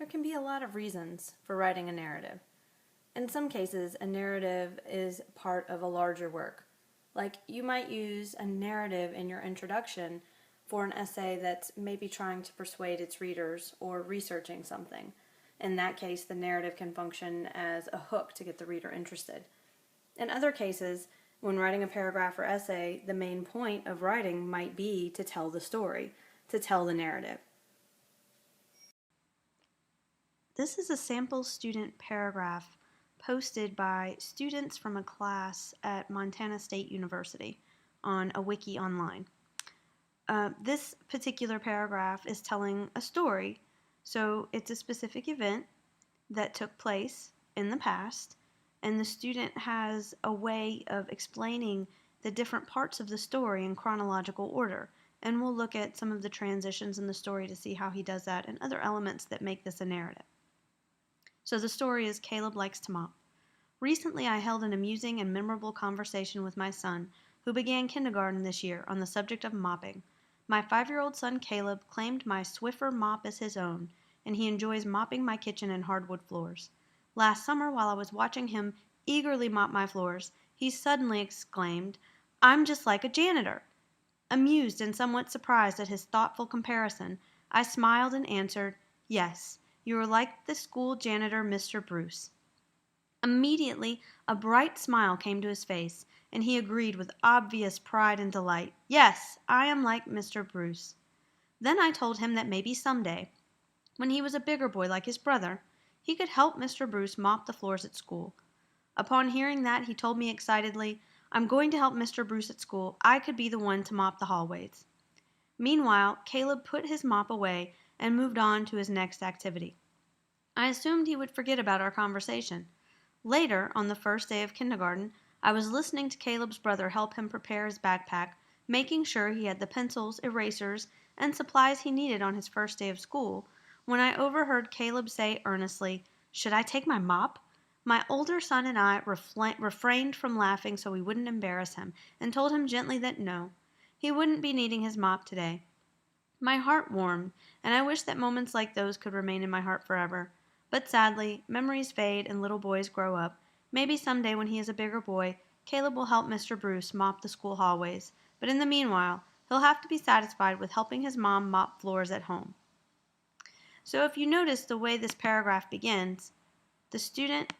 There can be a lot of reasons for writing a narrative. In some cases, a narrative is part of a larger work. Like, you might use a narrative in your introduction for an essay that's maybe trying to persuade its readers or researching something. In that case, the narrative can function as a hook to get the reader interested. In other cases, when writing a paragraph or essay, the main point of writing might be to tell the story, to tell the narrative. This is a sample student paragraph posted by students from a class at Montana State University on a wiki online. This particular paragraph is telling a story, so it's a specific event that took place in the past, and the student has a way of explaining the different parts of the story in chronological order. And we'll look at some of the transitions in the story to see how he does that and other elements that make this a narrative. So the story is Caleb Likes to Mop. Recently, I held an amusing and memorable conversation with my son, who began kindergarten this year, on the subject of mopping. My 5-year-old son Caleb claimed my Swiffer mop as his own, and he enjoys mopping my kitchen and hardwood floors. Last summer, while I was watching him eagerly mop my floors, he suddenly exclaimed, "I'm just like a janitor." Amused and somewhat surprised at his thoughtful comparison, I smiled and answered, "Yes, you are like the school janitor, Mr. Bruce." Immediately, a bright smile came to his face, and he agreed with obvious pride and delight, "Yes, I am like Mr. Bruce." Then I told him that maybe someday, when he was a bigger boy like his brother, he could help Mr. Bruce mop the floors at school. Upon hearing that, he told me excitedly, "I'm going to help Mr. Bruce at school. I could be the one to mop the hallways." Meanwhile, Caleb put his mop away and moved on to his next activity. I assumed he would forget about our conversation. Later, on the first day of kindergarten, I was listening to Caleb's brother help him prepare his backpack, making sure he had the pencils, erasers, and supplies he needed on his first day of school, when I overheard Caleb say earnestly, "Should I take my mop?" My older son and I refrained from laughing so we wouldn't embarrass him, and told him gently that no, he wouldn't be needing his mop today. My heart warmed, and I wished that moments like those could remain in my heart forever. But sadly, memories fade and little boys grow up. Maybe someday when he is a bigger boy, Caleb will help Mr. Bruce mop the school hallways. But in the meanwhile, he'll have to be satisfied with helping his mom mop floors at home. So if you notice the way this paragraph begins, the student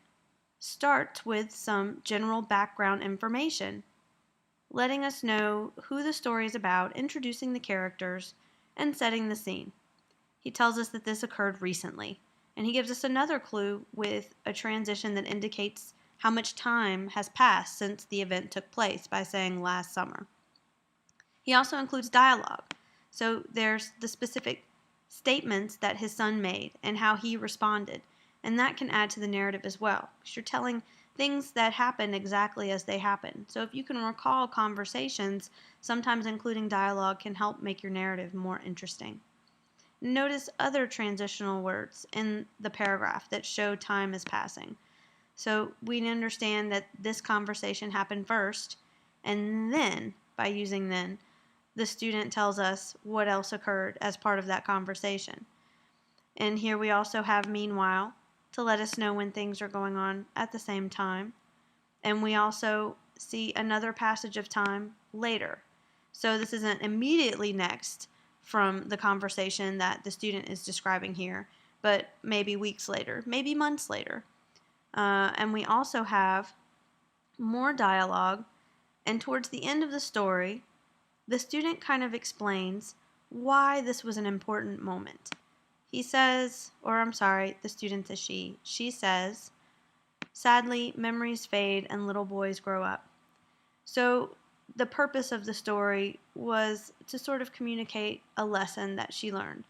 starts with some general background information, letting us know who the story is about, introducing the characters, and setting the scene. He tells us that this occurred recently, and he gives us another clue with a transition that indicates how much time has passed since the event took place by saying last summer. He also includes dialogue, so there's the specific statements that his son made and how he responded, and that can add to the narrative as well, because you're telling things that happen exactly as they happen. So if you can recall conversations, sometimes including dialogue can help make your narrative more interesting. Notice other transitional words in the paragraph that show time is passing. So we understand that this conversation happened first, and then, by using then, the student tells us what else occurred as part of that conversation. And here we also have meanwhile to let us know when things are going on at the same time. And we also see another passage of time later. So this isn't immediately next from the conversation that the student is describing here, but maybe weeks later, maybe months later. And we also have more dialogue, and towards the end of the story, the student kind of explains why this was an important moment. He says, the student's a she. She says, "Sadly, memories fade and little boys grow up." So the purpose of the story was to sort of communicate a lesson that she learned,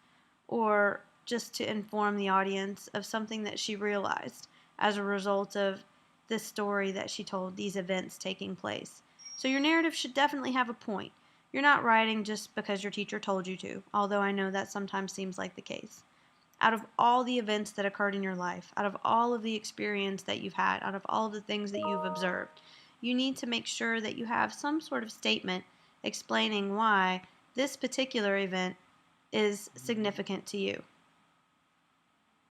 or just to inform the audience of something that she realized as a result of this story that she told, these events taking place. So your narrative should definitely have a point. You're not writing just because your teacher told you to, although I know that sometimes seems like the case. Out of all the events that occurred in your life, out of all of the experience that you've had, out of all of the things that you've observed, you need to make sure that you have some sort of statement explaining why this particular event is significant to you.